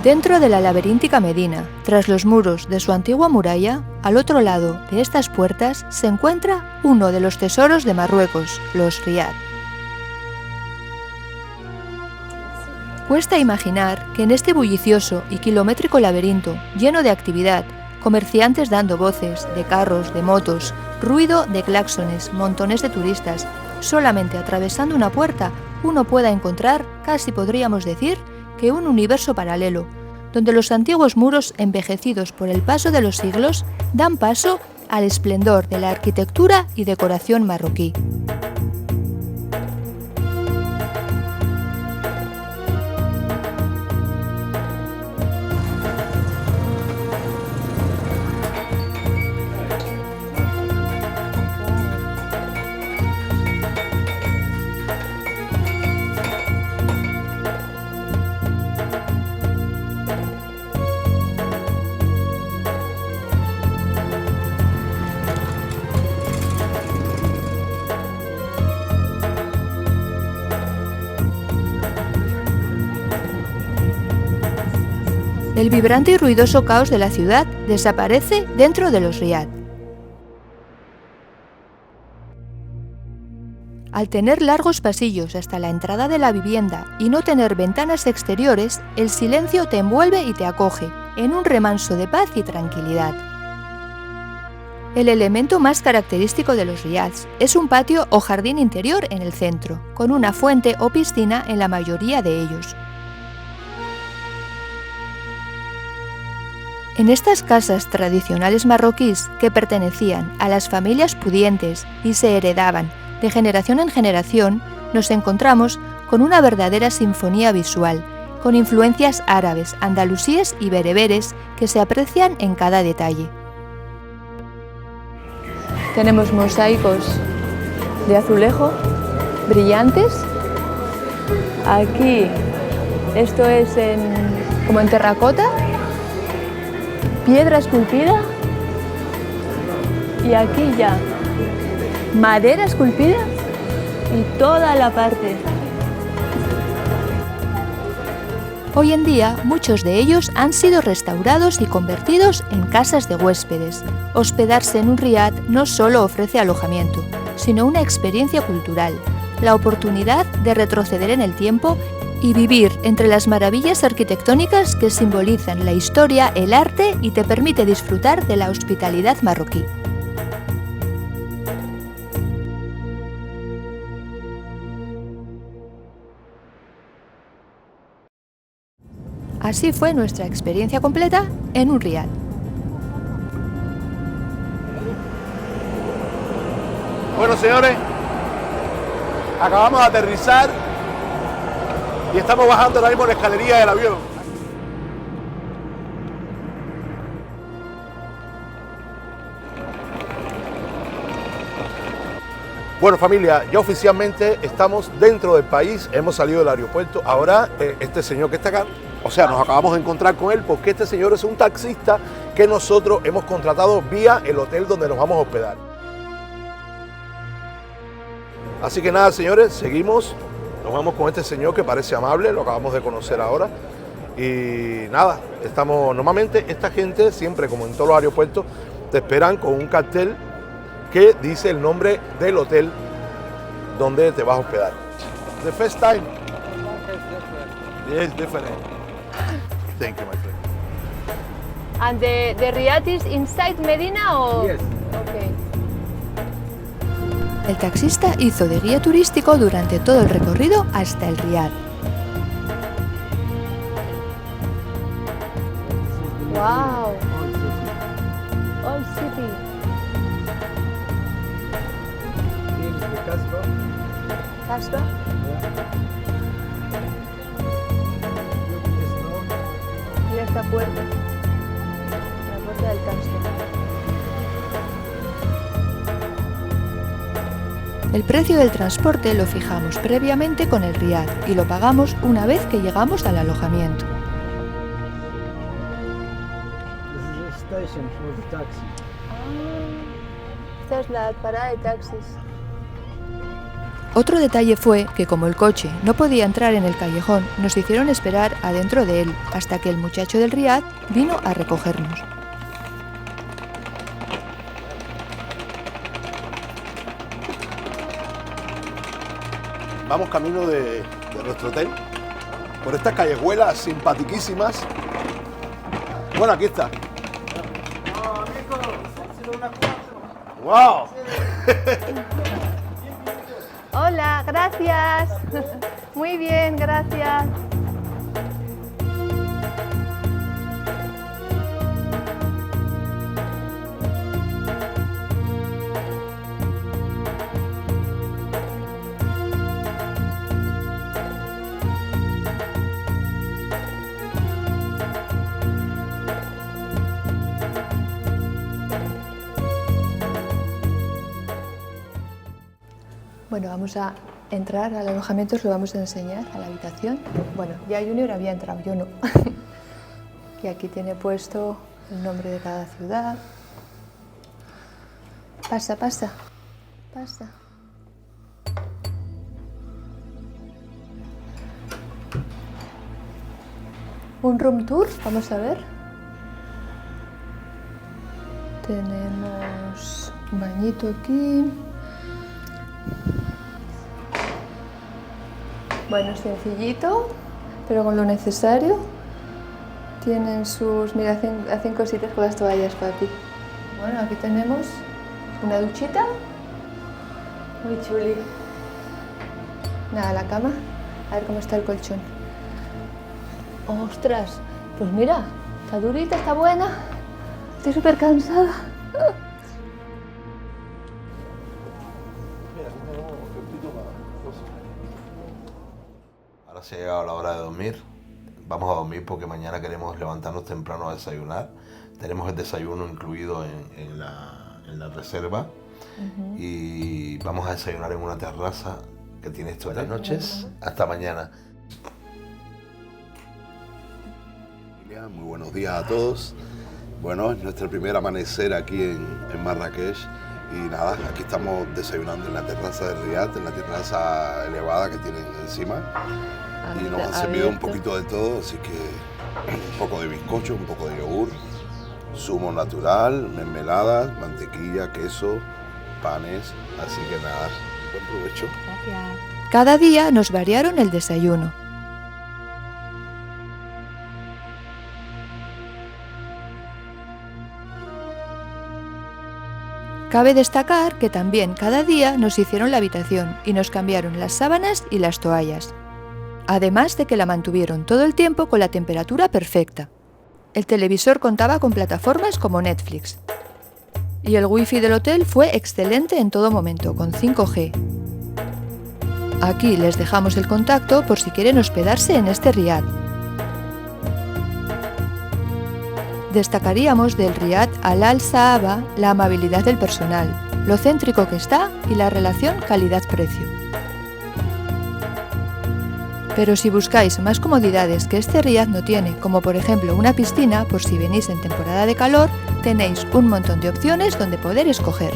Dentro de la laberíntica Medina, tras los muros de su antigua muralla, al otro lado de estas puertas se encuentra uno de los tesoros de Marruecos, los riad. Cuesta imaginar que en este bullicioso y kilométrico laberinto, lleno de actividad, comerciantes dando voces, de carros, de motos, ruido de claxones, montones de turistas, solamente atravesando una puerta, uno pueda encontrar, casi podríamos decir, que un universo paralelo, donde los antiguos muros envejecidos por el paso de los siglos dan paso al esplendor de la arquitectura y decoración marroquí. El vibrante y ruidoso caos de la ciudad desaparece dentro de los riad. Al tener largos pasillos hasta la entrada de la vivienda y no tener ventanas exteriores, el silencio te envuelve y te acoge, en un remanso de paz y tranquilidad. El elemento más característico de los riads es un patio o jardín interior en el centro, con una fuente o piscina en la mayoría de ellos. En estas casas tradicionales marroquíes que pertenecían a las familias pudientes y se heredaban de generación en generación, nos encontramos con una verdadera sinfonía visual, con influencias árabes, andalusíes y bereberes que se aprecian en cada detalle. Tenemos mosaicos de azulejo brillantes. Aquí esto es como en terracota, piedra esculpida, y aquí ya madera esculpida y toda la parte. Hoy en día, muchos de ellos han sido restaurados y convertidos en casas de huéspedes. Hospedarse en un riad no solo ofrece alojamiento, sino una experiencia cultural, la oportunidad de retroceder en el tiempo y vivir entre las maravillas arquitectónicas que simbolizan la historia, el arte y te permite disfrutar de la hospitalidad marroquí. Así fue nuestra experiencia completa en un riad. Bueno, señores, acabamos de aterrizar y estamos bajando ahora mismo la escalería del avión. Bueno, familia, ya oficialmente estamos dentro del país, hemos salido del aeropuerto. Ahora este señor que está acá, o sea, nos acabamos de encontrar con él porque este señor es un taxista que nosotros hemos contratado vía el hotel donde nos vamos a hospedar. Así que nada, señores, seguimos. Nos vamos con este señor que parece amable, lo acabamos de conocer ahora. Y nada, normalmente esta gente, siempre como en todos los aeropuertos, te esperan con un cartel que dice el nombre del hotel donde te vas a hospedar. The first time? Yes, different. Thank you, my friend. And the riad is inside Medina or? Yes. Okay. El taxista hizo de guía turístico durante todo el recorrido hasta el riad. Wow. Old city. Here's the Casbah. Casbah. Look at the snow. Mira esta puerta. La puerta del Casbah. El precio del transporte lo fijamos previamente con el riad y lo pagamos una vez que llegamos al alojamiento. This is a station for the taxi. Esta es la parada de taxis. Otro detalle fue que como el coche no podía entrar en el callejón, nos hicieron esperar adentro de él hasta que el muchacho del Riad vino a recogernos. Vamos camino de nuestro hotel, por estas callejuelas simpatiquísimas. Bueno, aquí está. ¡Wow! Hola, gracias. Muy bien, gracias. Bueno, vamos a entrar al alojamiento, os lo vamos a enseñar, a la habitación. Bueno, ya Junior había entrado, yo no. Y aquí tiene puesto el nombre de cada ciudad. Pasa, pasa, pasa. Un room tour, vamos a ver. Tenemos un bañito aquí. Bueno, sencillito, pero con lo necesario. Tienen sus... Mira, hacen cositas con las toallas, papi. Bueno, aquí tenemos una duchita. Muy chuli. Nada, la cama. A ver cómo está el colchón. ¡Ostras! Pues mira, está durita, está buena. Estoy súper cansada. Ahora se ha llegado la hora de dormir. Vamos a dormir porque mañana queremos levantarnos temprano a desayunar. Tenemos el desayuno incluido en la reserva. Y vamos a desayunar en una terraza que tiene esto de las noches. Hasta mañana. Muy buenos días a todos. Bueno, es nuestro primer amanecer aquí en Marrakech. Y nada, aquí estamos desayunando en la terraza de Riad, en la terraza elevada que tienen encima. Y nos han servido un poquito de todo, así que un poco de bizcocho, un poco de yogur, zumo natural, mermeladas, mantequilla, queso, panes. Así que nada, buen provecho. Gracias. Cada día nos variaron el desayuno. Cabe destacar que también cada día nos hicieron la habitación y nos cambiaron las sábanas y las toallas. Además de que la mantuvieron todo el tiempo con la temperatura perfecta. El televisor contaba con plataformas como Netflix. Y el wifi del hotel fue excelente en todo momento, con 5G. Aquí les dejamos el contacto por si quieren hospedarse en este Riad. Destacaríamos del Riad Al Saaba la amabilidad del personal, lo céntrico que está y la relación calidad-precio. Pero si buscáis más comodidades que este Riad no tiene, como por ejemplo una piscina, por si venís en temporada de calor, tenéis un montón de opciones donde poder escoger.